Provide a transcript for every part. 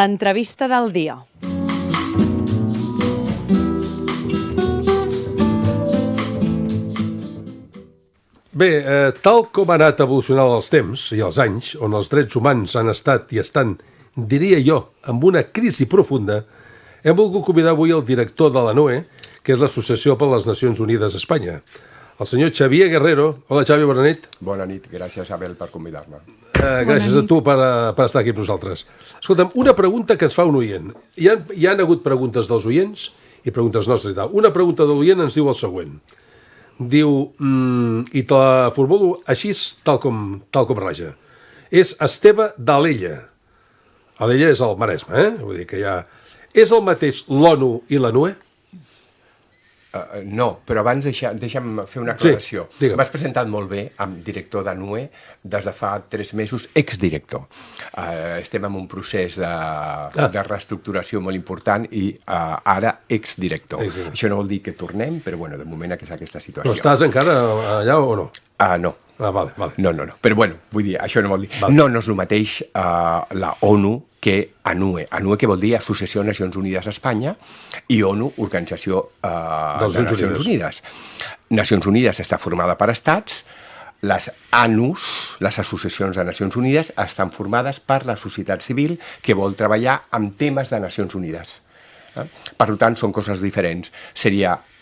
L'entrevista del dia. Bé, tal com ha anat evolucionant els temps i els anys, on els drets humans han estat i estan, diria jo, amb una crisi profunda, hem volgut convidar avui el director de l'ANUE, que és l'Associació per les Nacions Unides a Espanya, el senyor Xavier Guerrero. Hola, Xavi, bona nit. Bona nit, gràcies, Abel, per convidar-me. Gràcies a tu per estar aquí amb nosaltres. Escolta'm, una pregunta que ens fa un oient. Hi han hagut preguntes dels oients i preguntes nostres i tal. Una pregunta de l'oient ens diu el següent. Diu, i te la formulo així tal com raja. És Esteve d'Alella. Alella és el Maresme, Vull dir que ja... És el mateix l'ONU i l'ANUE? No, però abans deixa'm fer una aclaració. Sí, digue'm. M'has presentat molt bé amb director d'ANUE des de fa 3 mesos, exdirector. Estem en un procés de reestructuració molt important i ara exdirector. Això no vol dir que tornem, però bueno, de moment és aquesta situació. Però estàs encara allà o no? No. Vale. No. Però bueno, vull dir, això no vol dir... Vale. No és el mateix la ONU que ANUE. ANUE que vol dir Associació de Nacions Unides a Espanya i ONU, Organització de Nacions Unides. Nacions Unides està formada per estats, les ANUs, les Associacions de Nacions Unides, estan formades per la societat civil que vol treballar amb temes de Nacions Unides. Per tant, són coses diferents.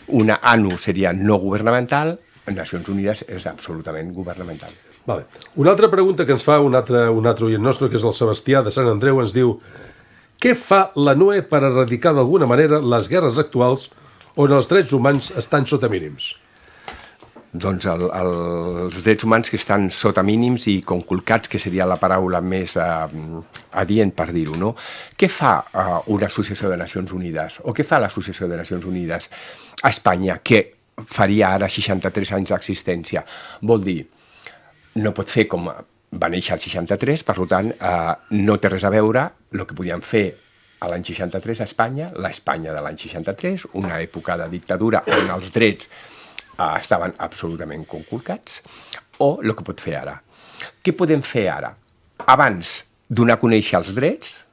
Una ANU seria no governamental, Nacions Unides és absolutament governamental. Vale. Una altra pregunta que ens fa un altre oient nostre, que és el Sebastià de Sant Andreu, ens diu: què fa l'ANUE per erradicar d'alguna manera les guerres actuals on els drets humans estan sota mínims? Doncs els drets humans que estan sota mínims i conculcats, que seria la paraula més adient per dir-ho, no? Què fa una associació de Nacions Unides? O què fa l'Associació de Nacions Unides a Espanya, que faria ara 63 anys d'existència? Vol dir, no pot fer com va néixer el 63, per tant, no té res a veure el que podíem fer a l'any 63 a Espanya, l'Espanya de l'any 63, una època de dictadura on els drets estaven absolutament conculcats, o el que pot fer ara. Què podem fer ara? Abans donar a conèixer els drets,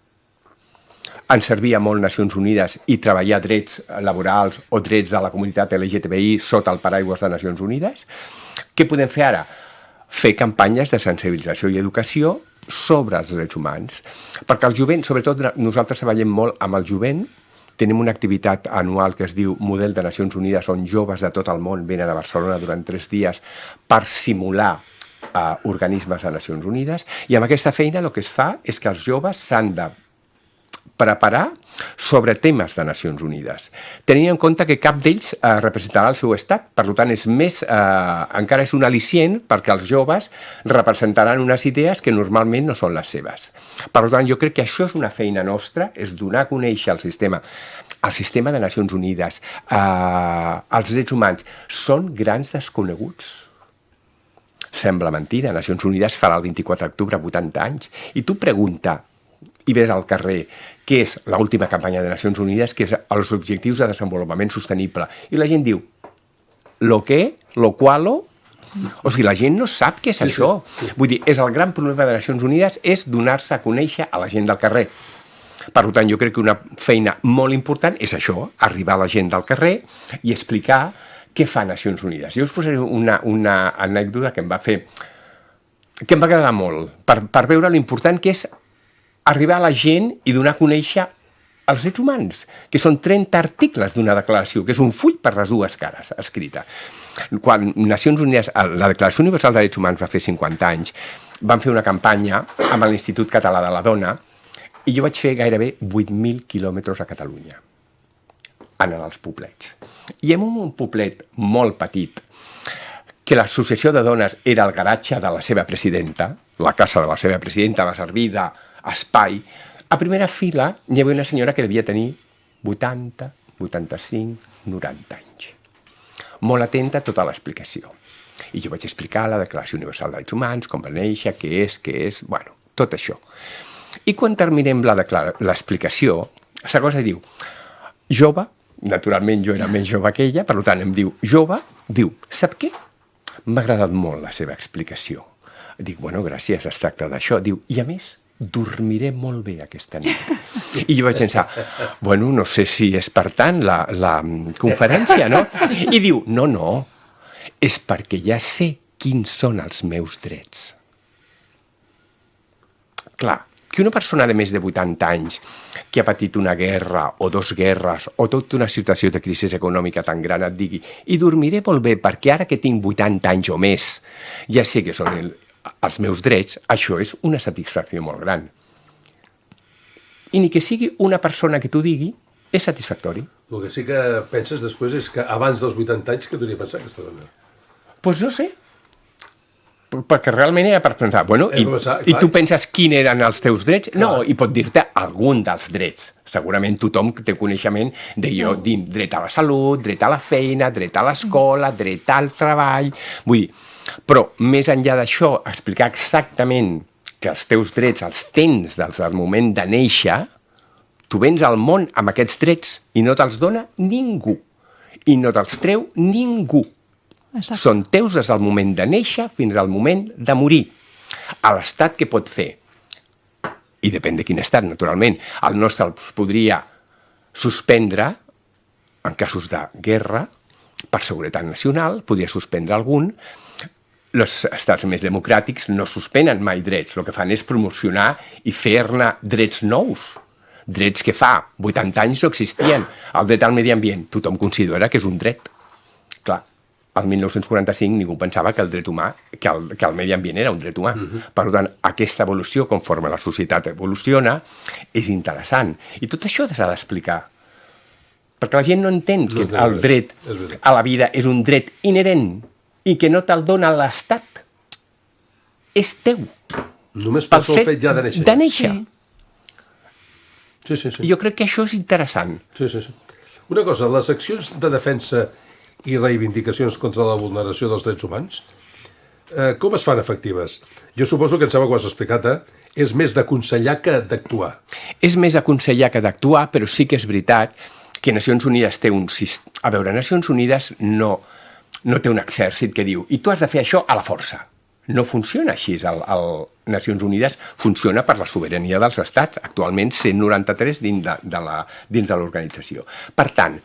ens servia molt Nacions Unides i treballar drets laborals o drets de la comunitat LGTBI sota el paraigües de Nacions Unides. Què podem fer ara? Fer campanyes de sensibilització i educació sobre els drets humans. Perquè el jovent, sobretot nosaltres treballem molt amb el jovent, tenim una activitat anual que es diu Model de Nacions Unides, on joves de tot el món venen a Barcelona durant 3 dies per simular organismes de Nacions Unides, i amb aquesta feina el que es fa és que els joves s'han de preparar sobre temes de Nacions Unides, tenint en compte que cap d'ells representarà el seu estat. Per tant, encara és un al·licient perquè els joves representaran unes idees que normalment no són les seves. Per tant, jo crec que això és una feina nostra, és donar a conèixer el sistema de Nacions Unides, els drets humans. Són grans desconeguts. Sembla mentida, Nacions Unides farà el 24 d'octubre 80 anys, i tu pregunta i ves al carrer què és l'última campanya de Nacions Unides, que és els objectius de desenvolupament sostenible, i la gent diu lo qué, lo cualo. O sigui, la gent no sap què és això. Vull dir, és el gran problema de Nacions Unides, és donar-se a conèixer a la gent del carrer. Per tant, jo crec que una feina molt important és això, arribar a la gent del carrer i explicar què fa Nacions Unides. Jo us posaré una anècdota que em va agradar molt, per veure l'important que és arribar a la gent i donar a conèixer els drets humans, que són 30 articles d'una declaració, que és un full per les 2 cares, escrita. Quan Nacions Unides, la Declaració Universal de Drets Humans va fer 50 anys, van fer una campanya amb l'Institut Català de la Dona, i jo vaig fer gairebé 8.000 quilòmetres a Catalunya, anant als poblets. I en un poblet molt petit, que l'associació de dones era el garatge de la seva presidenta, la casa de la seva presidenta va servir d'espai, a primera fila hi havia una senyora que devia tenir 80, 85, 90 anys. Molt atenta a tota l'explicació. I jo vaig explicar la Declaració Universal dels Drets Humans, com va néixer, què és, bueno, tot això. I quan terminem l'explicació, la cosa diu, jove, naturalment jo era més jove que ella, per tant em diu, jove, diu, sap què? M'ha agradat molt la seva explicació. Dic, bueno, gràcies, es tracta d'això. Diu, i a més, dormiré molt bé aquesta nit. I jo vaig pensar, bueno, no sé si és per tant la conferència, no? I diu, no, és perquè ja sé quins són els meus drets. Clar, que una persona de més de 80 anys que ha patit una guerra o 2 guerres o tota una situació de crisi econòmica tan gran et digui i dormiré molt bé perquè ara que tinc 80 anys o més ja sé que són els meus drets, això és una satisfacció molt gran. I ni que sigui una persona que t'ho digui, és satisfactori. El que sí que penses després és que abans dels 80 anys què t'hauria pensat aquesta dona? Doncs no sé. Perquè realment era per pensar, bueno, i tu penses quins eren els teus drets? Clar. No, i pot dir-te algun dels drets. Segurament tothom té coneixement de jo, dret a la salut, dret a la feina, dret a l'escola, dret al treball... Vull dir, però més enllà d'això, explicar exactament que els teus drets els tens des del moment de néixer, tu vens al món amb aquests drets i no te'ls dona ningú. I no te'ls treu ningú. Exacte. Són teus des del moment de néixer fins al moment de morir. A l'estat que pot fer, i depèn de quin estat, naturalment, el nostre els podria suspendre en casos de guerra per seguretat nacional, podria suspendre algun. Els estats més democràtics no suspenen mai drets, el que fan és promocionar i fer-ne drets nous. Drets que fa 80 anys no existien. El dret al medi ambient, tothom considera que és un dret. Clar, el 1945 ningú pensava que el dret humà, que el medi ambient era un dret humà. Per tant, aquesta evolució, conforme la societat evoluciona, és interessant. I tot això s'ha d'explicar. Perquè la gent no entén que el dret a la vida és un dret inherent i que no te'l dona l'Estat. És teu. Només pel sol fet ja de néixer. De néixer. Sí. Jo crec que això és interessant. Sí. Una cosa, les accions de defensa i reivindicacions contra la vulneració dels drets humans, com es fan efectives? Jo suposo que em sembla que ho has explicat, és més d'aconsellar que d'actuar. És més d'aconsellar que d'actuar, però sí que és veritat que Nacions Unides té un sistema... A veure, Nacions Unides no té un exèrcit que diu i tu has de fer això a la força. No funciona així. Nacions Unides funciona per la sobirania dels estats, actualment 193 dins de l'organització. Per tant,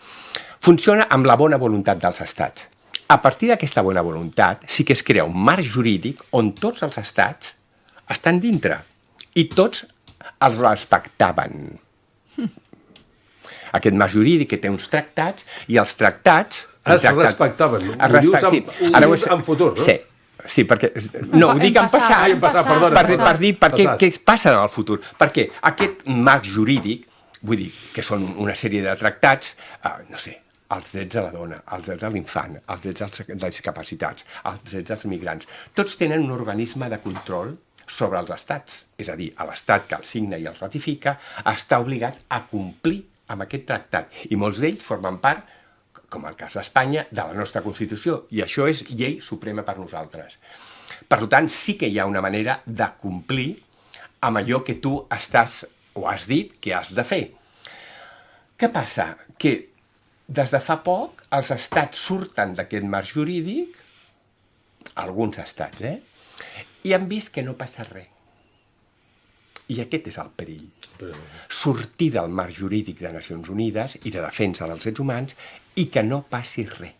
funciona amb la bona voluntat dels estats. A partir d'aquesta bona voluntat sí que es crea un marc jurídic on tots els estats estan dintre i tots els respectaven. Aquest marc jurídic que té uns tractats i els tractats... Es respectaven. Ho dius en futur, no? Sí, perquè... No, ho dic en passat. Perdona. Per dir què passa en el futur. Perquè aquest marc jurídic, vull dir, que són una sèrie de tractats, no sé, els drets a la dona, els drets a l'infant, els drets als discapacitats, els drets als migrants, tots tenen un organisme de control sobre els estats. És a dir, l'estat que el signa i el ratifica està obligat a complir amb aquest tractat. I molts d'ells formen part, com el cas d'Espanya, de la nostra Constitució, i això és llei suprema per nosaltres. Per tant, sí que hi ha una manera de complir amb allò que tu estàs o has dit que has de fer. Què passa? Que des de fa poc els estats surten d'aquest marc jurídic, alguns estats, i han vist que no passa res. I aquest és el perill. Sortir del marc jurídic de Nacions Unides i de defensa dels drets humans i que no passi res.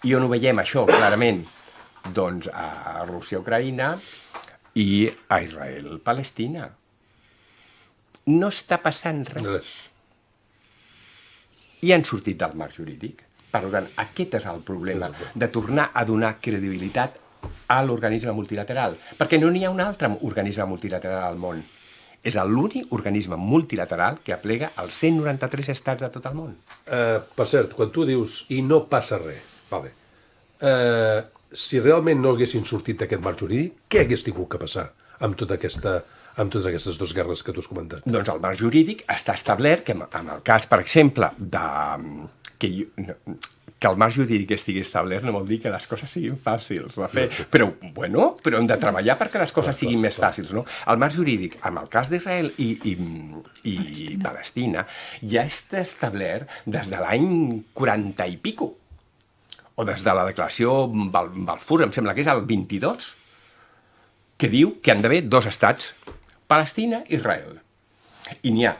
I on ho veiem això, clarament? Doncs a Rússia-Ucraïna i a Israel-Palestina. No està passant res. I han sortit del marc jurídic. Per tant, aquest és el problema, de tornar a donar credibilitat a l'organisme multilateral, perquè no n'hi ha un altre organisme multilateral al món. És l'únic organisme multilateral que aplega els 193 estats de tot el món. Per cert, quan tu dius i no passa res, si realment no haguessin sortit d'aquest marc jurídic, què hagués tingut que passar amb totes aquestes dues guerres que tu has comentat? Doncs el marc jurídic està establert que en el cas, per exemple, que el marc jurídic estigui establert no vol dir que les coses siguin fàcils de fer, però hem de treballar perquè les coses siguin més fàcils, no? El marc jurídic, en el cas d'Israel i Palestina, ja està establert des de l'any 40 i pico, o des de la declaració Balfour, em sembla que és el 22. que diu que han d'haver 2 estats, Palestina i Israel. I n'hi ha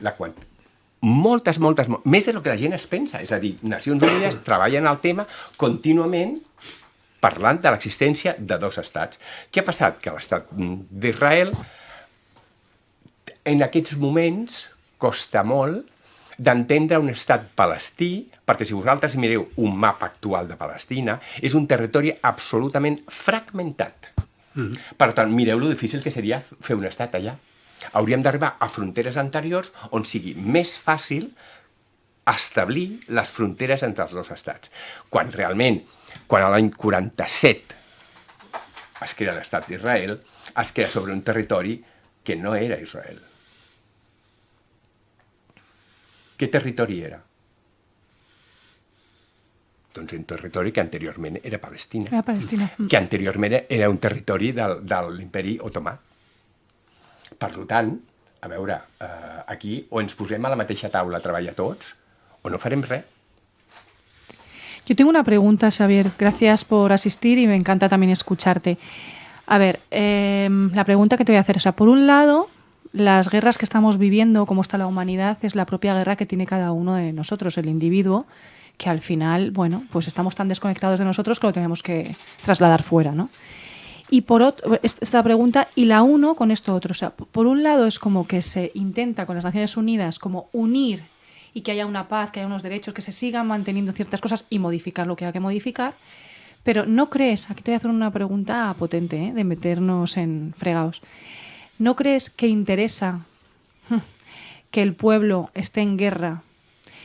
moltes, més de lo que la gent es pensa. És a dir, Nacions Unides treballen el tema contínuament parlant de l'existència de 2 estats. Què ha passat? Que l'estat d'Israel en aquests moments costa molt d'entendre un estat palestí, perquè si vosaltres mireu un mapa actual de Palestina, és un territori absolutament fragmentat. Per tant, mireu lo difícil que seria fer un estat allà. Hauríem d'arribar a fronteres anteriors on sigui més fàcil establir les fronteres entre els 2 estats. Quan realment, quan a l'any 47 es crea l'estat d'Israel, es crea sobre un territori que no era Israel. Què territori era? Doncs un territori que anteriorment era Palestina. Era Palestina. Que anteriorment era un territori de l'imperi otomà. Per tant, a veure, aquí o ens posem a la mateixa taula a treballar tots o no farem res. Yo tengo una pregunta, Xavier. Gracias por asistir y me encanta también escucharte. A ver, la pregunta que te voy a hacer, o sea, por un lado, las guerras que estamos viviendo, cómo está la humanidad, es la propia guerra que tiene cada uno de nosotros, el individuo, que al final, bueno, pues estamos tan desconectados de nosotros que lo tenemos que trasladar fuera, ¿no? Y por otro, esta pregunta, y la uno con esto otro. O sea, por un lado es como que se intenta con las Naciones Unidas como unir y que haya una paz, que haya unos derechos, que se sigan manteniendo ciertas cosas y modificar lo que haya que modificar. Pero ¿no crees, aquí te voy a hacer una pregunta potente, de meternos en fregados, ¿no crees que interesa que el pueblo esté en guerra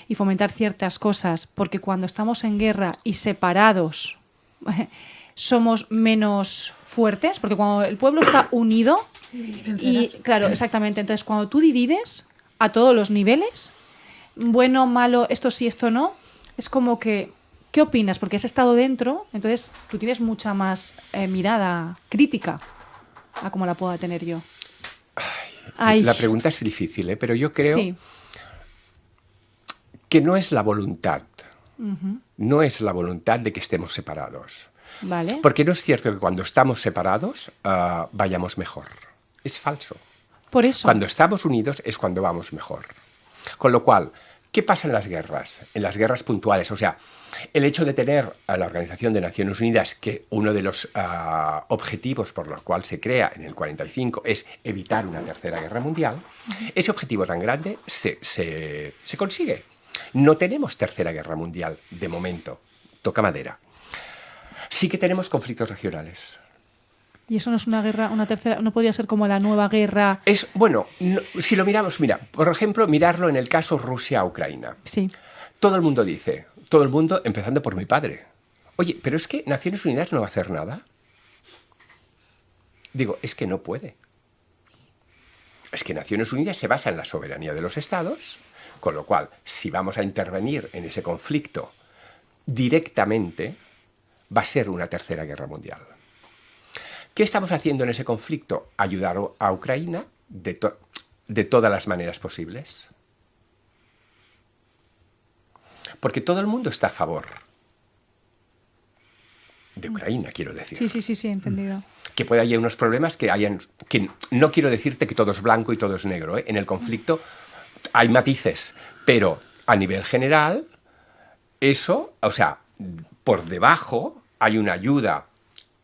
y fomentar ciertas cosas? Porque cuando estamos en guerra y separados somos menos fuertes, porque cuando el pueblo está unido y claro, exactamente, entonces cuando tú divides a todos los niveles, bueno, malo, esto sí, esto no, es como que, ¿qué opinas? Porque has estado dentro, entonces tú tienes mucha más mirada crítica a como la pueda tener yo. Ay. La pregunta es difícil, pero yo creo que no es la voluntad. No es la voluntad de que estemos separados. Vale. Porque no es cierto que cuando estamos separados vayamos mejor. Es falso. Por eso. Cuando estamos unidos es cuando vamos mejor. Con lo cual, ¿qué pasa en las guerras? En las guerras puntuales. O sea, el hecho de tener a la Organización de Naciones Unidas, que uno de los objetivos por los cuales se crea en el 45 es evitar una tercera guerra mundial, ese objetivo tan grande se consigue. No tenemos tercera guerra mundial de momento. Toca madera. Sí que tenemos conflictos regionales. Y eso no es una guerra, una tercera, no podría ser como la nueva guerra. Es, bueno, no, si lo miramos, mira, por ejemplo, mirarlo en el caso Rusia-Ucrania. Sí. Todo el mundo dice, todo el mundo, empezando por mi padre, oye, pero es que Naciones Unidas no va a hacer nada. Digo, es que no puede. Es que Naciones Unidas se basa en la soberanía de los estados, con lo cual, si vamos a intervenir en ese conflicto directamente, va a ser una tercera guerra mundial. ¿Qué estamos haciendo en ese conflicto? Ayudar a Ucrania de todas las maneras posibles. Porque todo el mundo está a favor de Ucrania, quiero decir. Sí, entendido. Que puede haber unos problemas que no quiero decirte que todo es blanco y todo es negro, ¿eh? En el conflicto hay matices, pero a nivel general, eso, o sea, por debajo hay una ayuda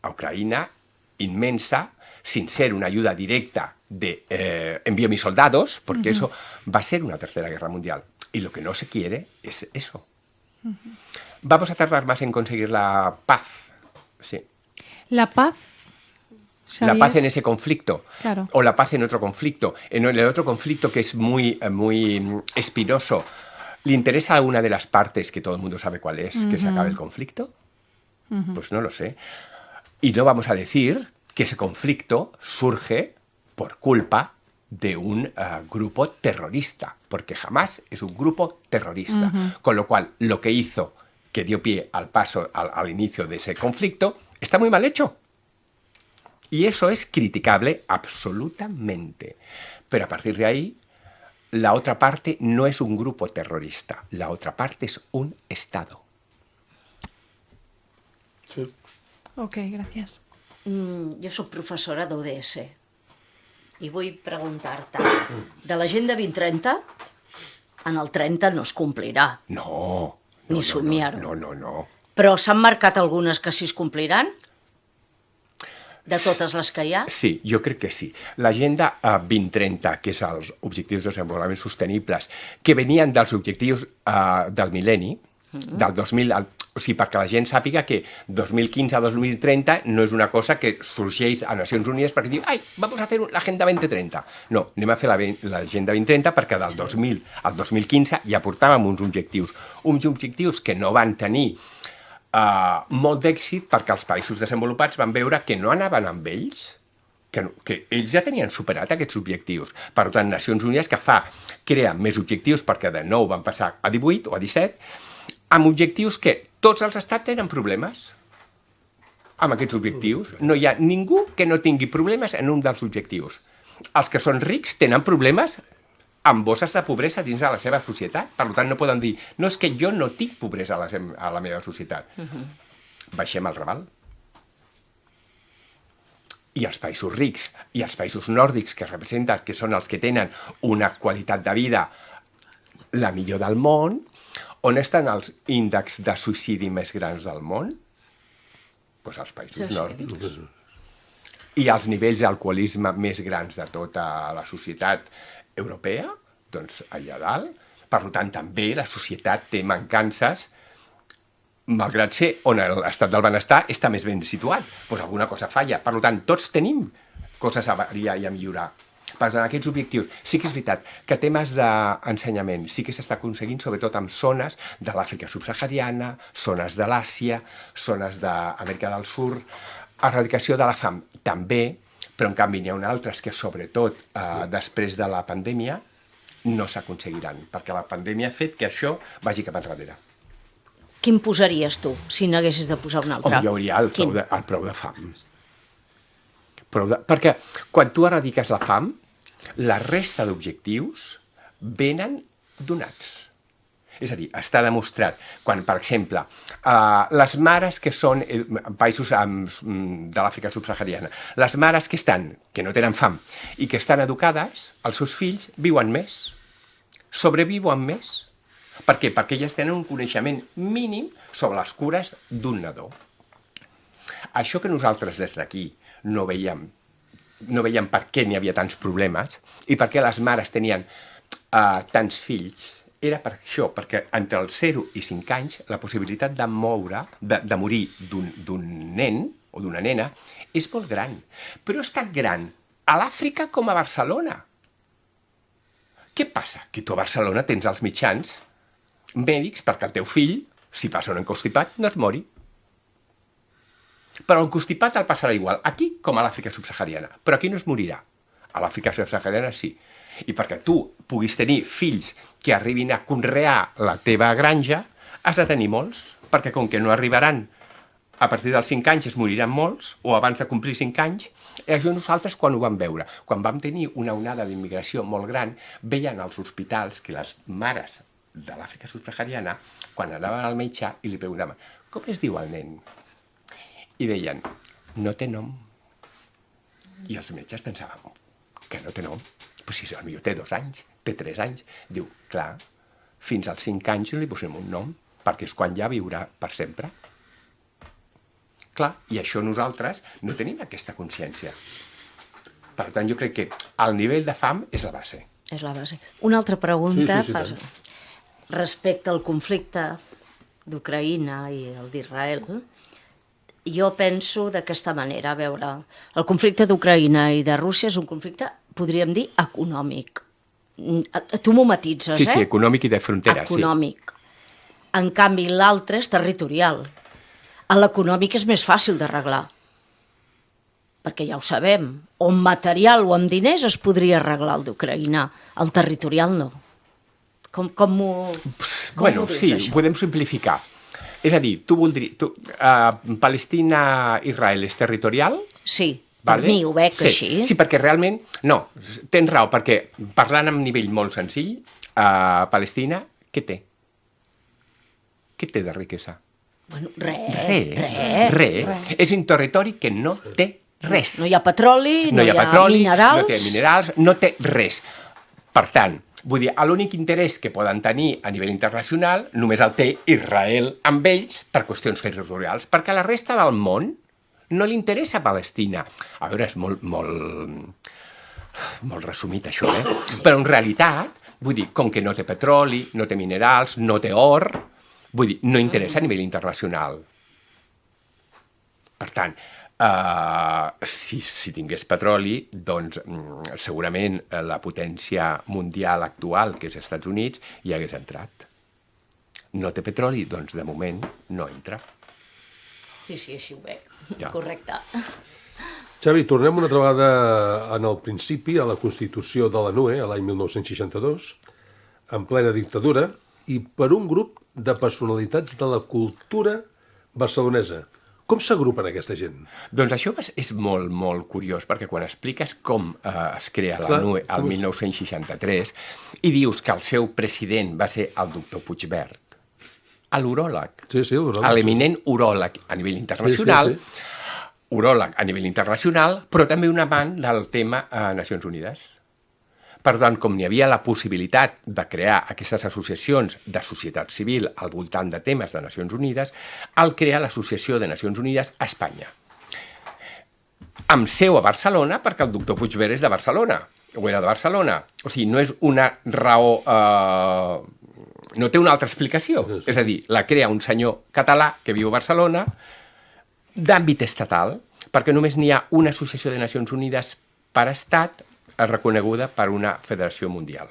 a Ucrania inmensa, sin ser una ayuda directa de envío mis soldados, porque eso va a ser una tercera guerra mundial. Y lo que no se quiere es eso. Vamos a tardar más en conseguir la paz. Sí. La paz. Xavier. La paz en ese conflicto. Claro. O la paz en otro conflicto. En el otro conflicto que es muy espinoso, ¿le interesa a una de las partes, que todo el mundo sabe cuál es, que se acabe el conflicto? Pues no lo sé. Y no vamos a decir que ese conflicto surge por culpa de un grupo terrorista, porque jamás es un grupo terrorista. Con lo cual, lo que hizo, que dio pie al paso, al inicio de ese conflicto, está muy mal hecho. Y eso es criticable absolutamente. Pero a partir de ahí, la otra parte no es un grupo terrorista, la otra parte es un Estado. Sí. Ok, gracias. Jo sóc professora d'ODS i vull preguntar-te, de l'Agenda 2030, en el 30 no es complirà. No. Ni somiar-ho. No. Però s'han marcat algunes que sí es compliran? De totes les que hi ha? Sí, jo crec que sí. L'Agenda 2030, que és els Objectius de Desenvolupament Sostenibles, que venien dels objectius del mil·lenni, del 2000, o sigui, perquè la gent sàpiga que 2015 a 2030 no és una cosa que sorgeix a Nacions Unides perquè diu, ai, vamos a hacer l'Agenda 2030. No, anem a fer l'Agenda 2030 perquè del 2000 al 2015 ja portàvem uns objectius que no van tenir molt d'èxit perquè els països desenvolupats van veure que no anaven amb ells, que ells ja tenien superat aquests objectius. Per tant, Nacions Unides crea més objectius perquè de 9 van passar a 18 o a 17, amb objectius que tots els estats tenen problemes amb aquests objectius. No hi ha ningú que no tingui problemes en un dels objectius. Els que són rics tenen problemes amb bosses de pobresa dins de la seva societat. Per tant, no poden dir, no, és que jo no tinc pobresa a la meva societat. Baixem el raval. I els països rics i els països nòrdics que representen, que són els que tenen una qualitat de vida la millor del món, on estan els índexs de suïcidi més grans del món? Doncs als països nòrdics. I els nivells d'alcoholisme més grans de tota la societat europea, doncs allà dalt. Per tant, també la societat té mancances, malgrat ser on l'estat del benestar està més ben situat. Doncs alguna cosa falla. Per tant, tots tenim coses a variar i a millorar. Per tant, aquests objectius, sí que és veritat que temes d'ensenyament sí que s'està aconseguint, sobretot en zones de l'Àfrica subsahariana, zones de l'Àsia, zones d'Amèrica del Sud, erradicació de la fam també, però en canvi n'hi ha altres que sobretot després de la pandèmia no s'aconseguiran, perquè la pandèmia ha fet que això vagi cap enrere. Quin posaries tu, si n'haguessis de posar un altre? Hi hauria el prou de fam. Perquè quan tu erradiques la fam, la resta d'objectius venen donats. És a dir, està demostrat, quan, per exemple, les mares que són països de l'Àfrica subsahariana, les mares que no tenen fam i que estan educades, els seus fills viuen més, sobreviuen més. Per què? Perquè elles tenen un coneixement mínim sobre les cures d'un nadó. Això que nosaltres des d'aquí no veiem per què n'hi havia tants problemes i per què les mares tenien tants fills, era per això, perquè entre els 0 i 5 anys la possibilitat de morir d'un nen o d'una nena és molt gran. Però és tan gran a l'Àfrica com a Barcelona. Què passa? Que tu a Barcelona tens els mitjans mèdics perquè el teu fill, si passa un encostipat, no es mori. Però l'encostipat el passarà igual aquí com a l'Àfrica subsahariana. Però aquí no es morirà. A l'Àfrica subsahariana sí. I perquè tu puguis tenir fills que arribin a conrear la teva granja, has de tenir molts, perquè com que no arribaran a partir dels 5 anys es moriran molts, o abans de complir 5 anys, i això nosaltres quan ho vam veure, quan vam tenir una onada d'immigració molt gran, veien als hospitals que les mares de l'Àfrica subsahariana, quan anaven al metge i li preguntaven, com es diu el nen? I deien, no té nom. I els metges pensaven, que no té nom? Però si potser té 2 anys, té 3 anys. Diu, clar, fins als 5 anys no li posem un nom, perquè és quan ja viurà per sempre. Clar, i això nosaltres no tenim aquesta consciència. Per tant, jo crec que el nivell de fam és la base. És la base. Una altra pregunta Sí. respecte al conflicte d'Ucraïna i el d'Israel. Jo penso d'aquesta manera, a veure, el conflicte d'Ucraïna i de Rússia és un conflicte, podríem dir, econòmic. Tu m'ho matitzes, Sí, econòmic i de frontera, econòmic. En canvi, l'altre és territorial. L'econòmic és més fàcil d'arreglar, perquè ja ho sabem, o amb material o amb diners es podria arreglar el d'Ucraïna, el territorial no. Com ho dius, sí, això? podem simplificar. És a dir, Palestina-Israel és territorial? Sí, per mi ho veig així. Sí, perquè realment, no, tens raó, perquè parlant amb nivell molt senzill, Palestina, què té? Què té de riquesa? Bueno, res. És un territori que no té Res. No hi ha petroli, no hi ha petroli, minerals. no té minerals, no té res. Per tant, vull dir, l'únic interès que poden tenir a nivell internacional només el té Israel amb ells per qüestions territorials, perquè a la resta del món no li interessa Palestina. A veure, és molt resumit això, Però en realitat, vull dir, com que no té petroli, no té minerals, no té or, vull dir, no interessa a nivell internacional. Per tant, si tingués petroli, doncs segurament la potència mundial actual, que és Estats Units, hi hagués entrat. No té petroli, doncs de moment no entra. Sí, així ho veig. Ja. Correcte. Xavi, tornem una altra vegada en el principi, a la Constitució de la NUE, a l'any 1962, en plena dictadura, i per un grup de personalitats de la cultura barcelonesa. Com s'agrupen aquesta gent? Doncs això és molt, molt curiós, perquè quan expliques com es crea la NUE al 1963 i dius que el seu president va ser el doctor Puigvert, l'uròleg, l'uròleg, l'eminent uròleg a nivell internacional, uròleg a nivell internacional, però també un amant del tema Nacions Unides. Per tant, com n'hi havia la possibilitat de crear aquestes associacions de societat civil al voltant de temes de Nacions Unides, el crea l'Associació de Nacions Unides a Espanya. Amb seu a Barcelona, perquè el doctor Puigvert és de Barcelona, o era de Barcelona. O sigui, no és una raó... no té una altra explicació. És a dir, la crea un senyor català que viu a Barcelona, d'àmbit estatal, perquè només n'hi ha una associació de Nacions Unides per estat reconeguda per una federació mundial.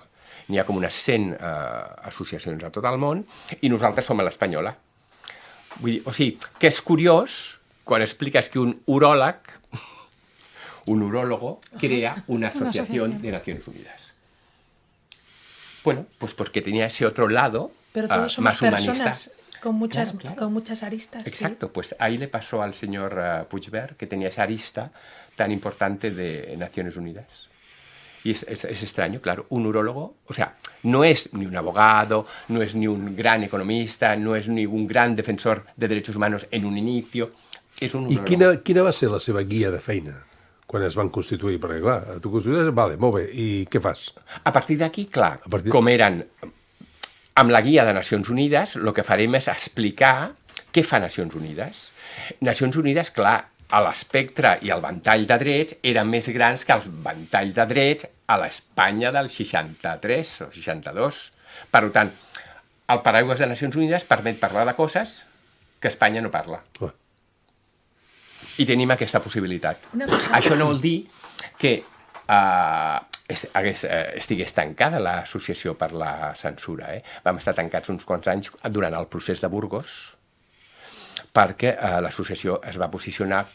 N'hi ha com unes 100 associacions a tot el món i nosaltres som a l'espanyola. Vull dir, o sigui, que és curiós quan expliques que un uròleg, un urólogo, crea una asociación de Naciones Unidas. Bueno, pues porque tenía ese otro lado pero todos somos más humanista. Personas con muchas, Claro. con muchas aristas. Exacto, sí. pues ahí le pasó al señor Puigvert que tenía esa arista tan importante de Naciones Unidas. Y es extraño, claro, un urólogo, o sea, no es ni un abogado, no es ni un gran economista, no es ni un gran defensor de derechos humanos en un inicio, és un I uròleg. quina va ser la seva guia de feina quan es van constituir? Perquè, clar, tu constituïs, vale, molt bé, i què fas? A partir d'aquí, clar, A partir- com eren amb la guia de Nacions Unides, el que farem és explicar què fa Nacions Unides. Nacions Unides, clar, a l'espectre i el ventall de drets eren més grans que els ventalls de drets a l'Espanya del 63 o 62. Per tant, el paraigua de Nacions Unides permet parlar de coses que Espanya no parla. Clar. I tenim aquesta possibilitat. Una cosa- Això no vol dir que estigués tancada l'associació per la censura. Vam estar tancats uns quants anys durant el procés de Burgos, perquè l'associació es va posicionar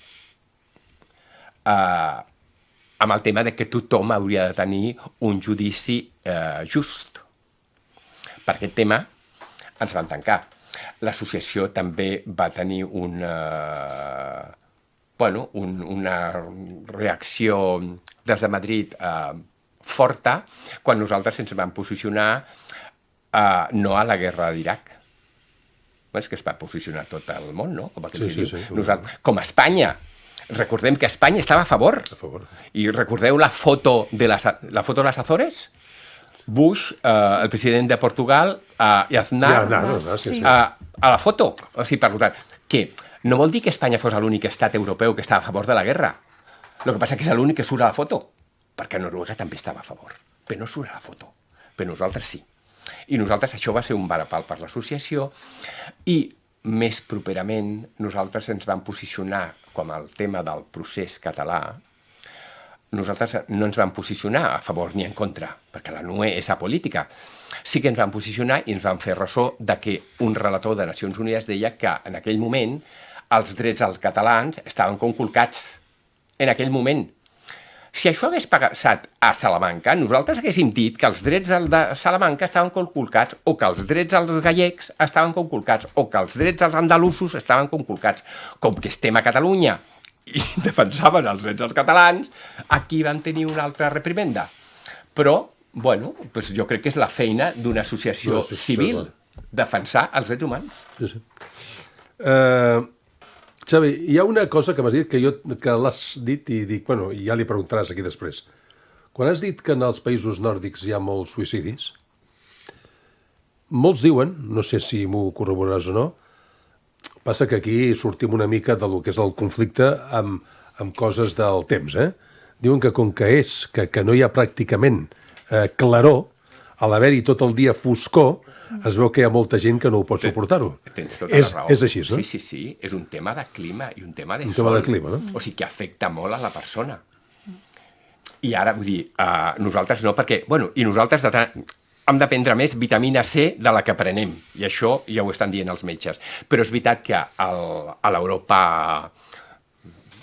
amb el tema de que tothom hauria de tenir un judici just. Per aquest tema ens van tancar. L'associació també va tenir una reacció des de Madrid forta quan nosaltres ens vam posicionar no a la guerra d'Iraq. És que es va posicionar tot el món, no? Com com a Espanya. Recordem que Espanya estava a favor. A favor. I recordeu la foto de les Azores? Bush, el president de Portugal, i Aznar, a la foto. O sigui, per tant, que no vol dir que Espanya fos l'únic estat europeu que estava a favor de la guerra. El que passa que és l'únic que surt a la foto, perquè Noruega també estava a favor, però no surt a la foto. Però nosaltres sí. I nosaltres, això va ser un varapal per l'associació, i més properament nosaltres ens vam posicionar com el tema del procés català. Nosaltres no ens vam posicionar a favor ni en contra, perquè la NUE és apolítica. Sí que ens vam posicionar i ens vam fer ressò de que un relator de Nacions Unides deia que en aquell moment els drets dels catalans estaven conculcats en aquell moment. Si això hagués passat a Salamanca, nosaltres haguéssim dit que els drets de Salamanca estaven conculcats, o que els drets dels gallecs estaven conculcats, o que els drets dels andalusos estaven conculcats. Com que estem a Catalunya i defensaven els drets dels catalans, aquí van tenir una altra reprimenda. Però, bueno, doncs jo crec que és la feina d'una associació civil, defensar els drets humans. Sí. Xavi, hi ha una cosa que m'has dit que l'has dit i dic, bueno, ja li preguntaràs aquí després. Quan has dit que en els països nòrdics hi ha molts suïcidis, molts diuen, no sé si m'ho corroboraràs o no, passa que aquí sortim una mica del que és el conflicte amb coses del temps, Diuen que com que que no hi ha pràcticament claror, a l'haver-hi tot el dia foscor, es veu que hi ha molta gent que no ho pot suportar-ho. Tens tota la raó. És així, no? Sí. És un tema de clima i un tema de Un sol. tema de clima, no? O sigui, que afecta molt a la persona. I ara, vull dir, nosaltres no, perquè... Bueno, i nosaltres hem de prendre més vitamina C de la que prenem. I això ja ho estan dient els metges. Però és veritat que a l'Europa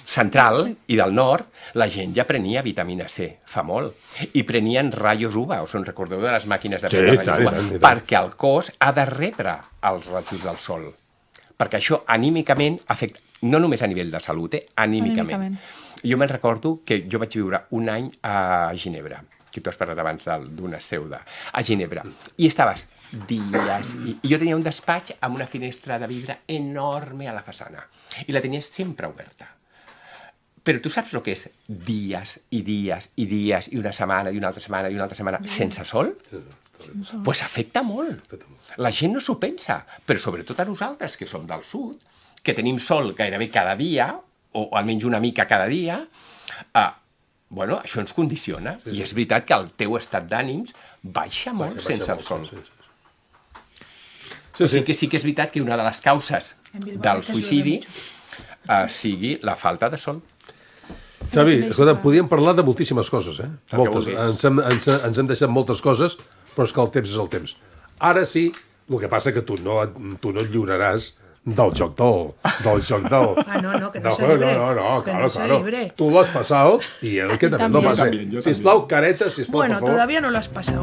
central i del nord, la gent ja prenia vitamina C, fa molt. I prenien rajos UVA, us en recordeu de les màquines de prendre rajos UVA? tant. Perquè el cos ha de rebre els rajos del sol. Perquè això anímicament afecta, no només a nivell de salut, anímicament. Jo me'n recordo que jo vaig viure un any a Ginebra, que tu has parlat abans d'una pseuda, a Ginebra, i estaves dies, i jo tenia un despatx amb una finestra de vidre enorme a la façana, i la tenia sempre oberta. Però tu saps el que és dies i dies i dies, i una setmana, i una altra setmana, i una altra setmana, sense sol? Pues afecta molt. La gent no s'ho pensa, però sobretot a nosaltres, que som del sud, que tenim sol gairebé cada dia, o almenys una mica cada dia, bueno, això ens condiciona. I és veritat que el teu estat d'ànims baixa molt sense el sol. Sí que és veritat que una de les causes del suïcidi sigui la falta de sol. Xavi, escolta, podíem parlar de moltíssimes coses, moltes. vulguis. Ens hem deixat moltes coses, però és que el temps és el temps. Ara sí, el que passa que tu no et lliuraràs del joc del... No, que no se libre. No, Que claro, no se claro. libre. Tú lo has pasado y él que también lo pase. Sisplau, careta, sisplau, Bueno, por favor. todavía no lo has pasado.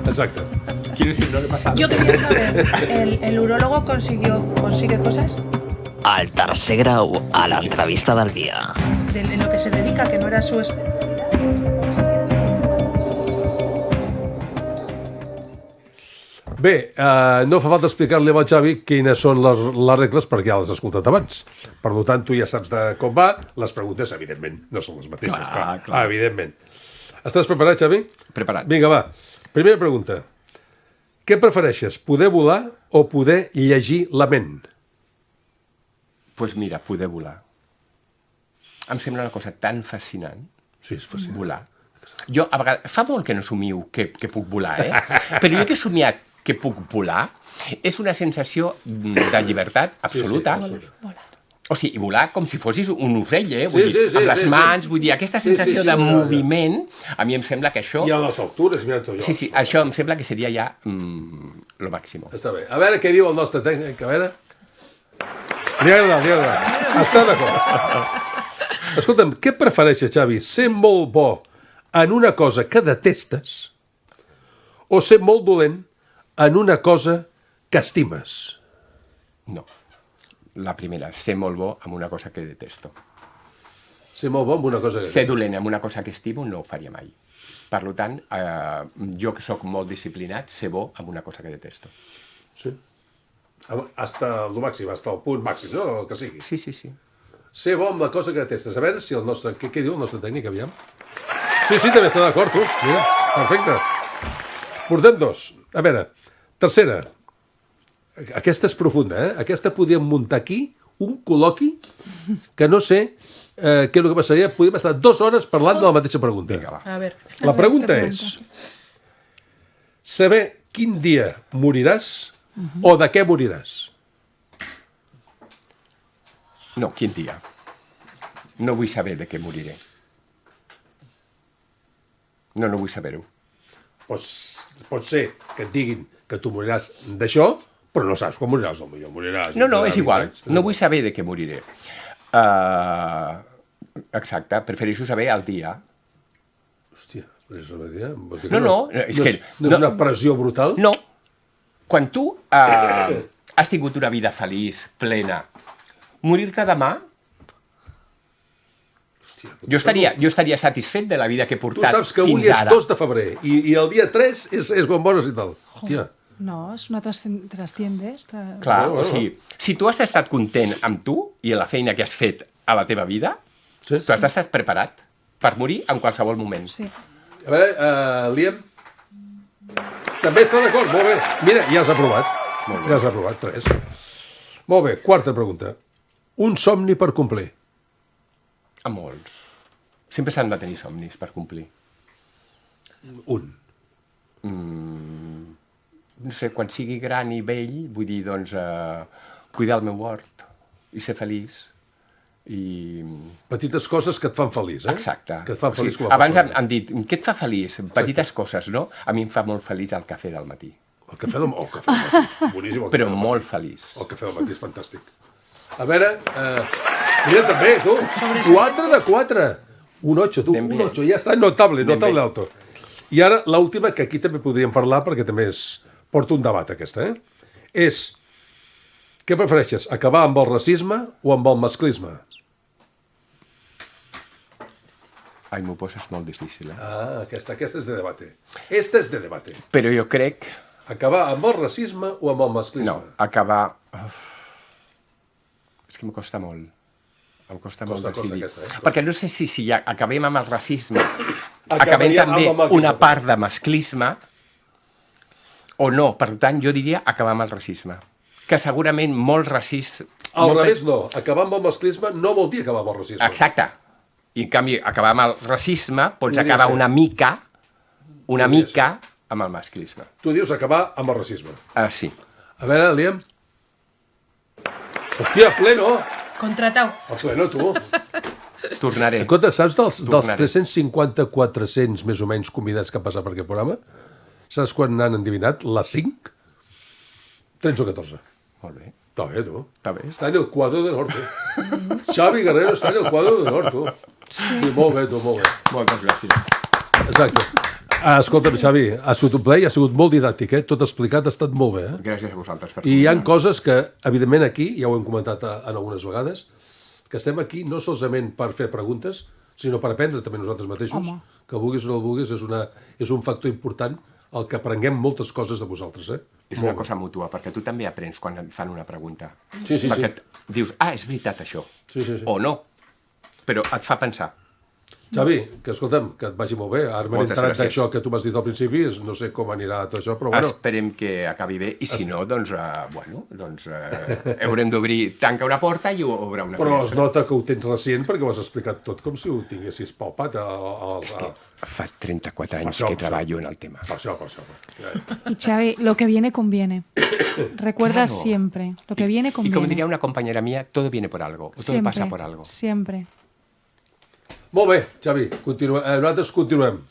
Exacte. Quiero decir, no le pasa Yo quería saber, ¿el urólogo consigue cosas? Al tercer grau, a l'entrevista del dia. En lo que se dedica, que no era su especialidad. Bé, no fa falta explicar-li al Xavi quines són les regles perquè ja les has escoltat abans. Per tant, tu ja saps de com va. Les preguntes, evidentment, no són les mateixes. Clar. Evidentment. Estàs preparat, Xavi? Preparat. Vinga, va. Primera pregunta. Què prefereixes, poder volar o poder llegir la ment? Doncs mira, poder volar. Em sembla una cosa tan fascinant, Sí, és fascinant. volar. Jo, a vegades, fa molt que no somio que puc volar, Però jo que he somiat que puc volar, és una sensació de llibertat absoluta. O sigui, volar com si fossis un ocell, Vull dir, amb les mans, vull dir, aquesta sensació de moviment, a mi em sembla que això... I a les altures, mira tot allò. Sí, això em sembla que seria ja lo màxim. Està bé. A veure què diu el nostre tècnic, a veure... Li agrada. Està d'acord. Escolta'm, què prefereixes, Xavi? Ser molt bo en una cosa que detestes o ser molt dolent en una cosa que estimes? No. La primera, ser molt bo amb una cosa que detesto. Ser molt bo en una cosa que Ser dolent amb una cosa que estimo no ho faria mai. Per tant, jo que sóc molt disciplinat, ser bo amb una cosa que detesto. Sí. Hasta el màxim, hasta el punt màxim, no? El que sigui. Sí. Ser bo amb la cosa que detestes. A veure si el nostre... Què diu el nostre tècnic, aviam? Sí, també està d'acord, tu. Mira, perfecte. Portem 2. A veure, tercera. Aquesta és profunda, Aquesta podíem muntar aquí un col·loqui que no sé què és el que passaria. Podríem estar 2 hores parlant de la mateixa pregunta. Vinga, va. A ver. La pregunta és saber quin dia moriràs o de què moriràs. No, quin dia? No vull saber de què moriré. No vull saber-ho. Pot ser que et diguin que tu moriràs d'això, però no saps quan moriràs, potser moriràs. No, és igual. No vull saber de què moriré. Exacte, prefereixo saber el dia. Hòstia, és una idea. No, és que... No és una pressió brutal? No. Quan tu has tingut una vida feliç, plena, morir-te demà, Hòstia, jo estaria satisfet de la vida que he tu portat saps que avui fins és ara. 2 de febrer i el dia 3 és quan mores i tal. Hòstia, No, es una trasciendes. Clar, Bueno. o sigui, si tu has estat content amb tu i la feina que has fet a la teva vida, Sí. tu has estat preparat per morir en qualsevol moment. Sí. A veure, Liam, també està d'acord, molt bé. Mira, ja has aprovat. Ja has aprovat, 3. Molt bé, quarta pregunta. Un somni per complir. A molts. Sempre s'han de tenir somnis per complir. Un. No sé, quan sigui gran i vell, vull dir, doncs, cuidar el meu hort i ser feliç. I... Petites coses que et fan feliç, eh? Exacte. Que et fan feliç com a abans persona. han dit, què et fa feliç? Petites coses, no? A mi em fa molt feliç el cafè del matí. El cafè del matí. Boníssim. Però molt feliç. El cafè del matí és fantàstic. A veure, mira també, tu. 4 de 4. Un 8, tu. Ben Un bé. 8, ja està. Notable, Ben notable bé. alto. I ara, l'última, que aquí també podríem parlar, perquè també porta un debat, aquesta, és, què prefereixes, acabar amb el racisme o amb el masclisme? Ai, m'ho poses molt difícil, eh? Ah, aquesta és de debate. Esta és de debate. Però jo crec... Acabar amb el racisme o amb el masclisme? No, acabar... És que em costa molt. Em costa molt Costa decidir. aquesta, eh? Perquè no sé si ja acabem amb el racisme, acabem Acabaríem també amb el masclisme. una part de masclisme, o no. Per tant, jo diria acabar amb el racisme. Que segurament molt racista... Al revés, no. Acabar amb el masclisme no vol dir acabar amb el racisme. Exacte. I en canvi, acabar amb el racisme pots Podria acabar ser. una mica Podria amb el masclisme. Tu dius acabar amb el racisme. Sí. A veure, Liam. Hòstia, pleno! Contratau. A pleno, tu. Tornaré. Escolta, saps dels Tornaré. 350-400 més o menys convidats que han passat per aquest programa? Saps quan n'han endivinat? Les 5? 13 o 14. Molt bé. Està bé, tu. Està bé. Està en el quadro de norte. Xavi Guerrero està en el quadro de nord, tu. Sí, molt bé, tu, molt bé. Moltes gràcies. Exacte. Escolta'm, Xavi, ha sigut un plaer, ha sigut molt didàctic, eh? Tot explicat, ha estat molt bé, eh? Gràcies a vosaltres per I hi ha coses que, evidentment, aquí, ja ho hem comentat en algunes vegades, que estem aquí no solament per fer preguntes, sinó per aprendre també nosaltres mateixos. Home. Que vulguis o no el vulguis, és un factor important el que aprenguem moltes coses de vosaltres, eh? És una cosa mútua, perquè tu també aprens quan et fan una pregunta. Sí, sí, perquè sí. dius, és veritat això. Sí, sí, sí. O no. Però et fa pensar. Xavi, que escolta'm, que et vagi molt bé. Ara m'he Moltes enterat gràcies. d'això que tu m'has dit al principi, no sé com anirà tot això, però bueno. Esperem que acabi bé, i si no, doncs, haurem d'obrir, tanca una porta i obre una Però es finestra. nota que ho tens recient perquè ho has explicat tot com si ho tinguessis palpat. És que fa 34 anys això, que per treballo en el tema. Per això. Y Xavi, lo que viene conviene. Recuerda Claro. siempre, lo que viene Y conviene. como diría una compañera mía, todo viene por algo, o todo Siempre, pasa por algo. Siempre. Molt bé, Xavi, nosaltres continuem.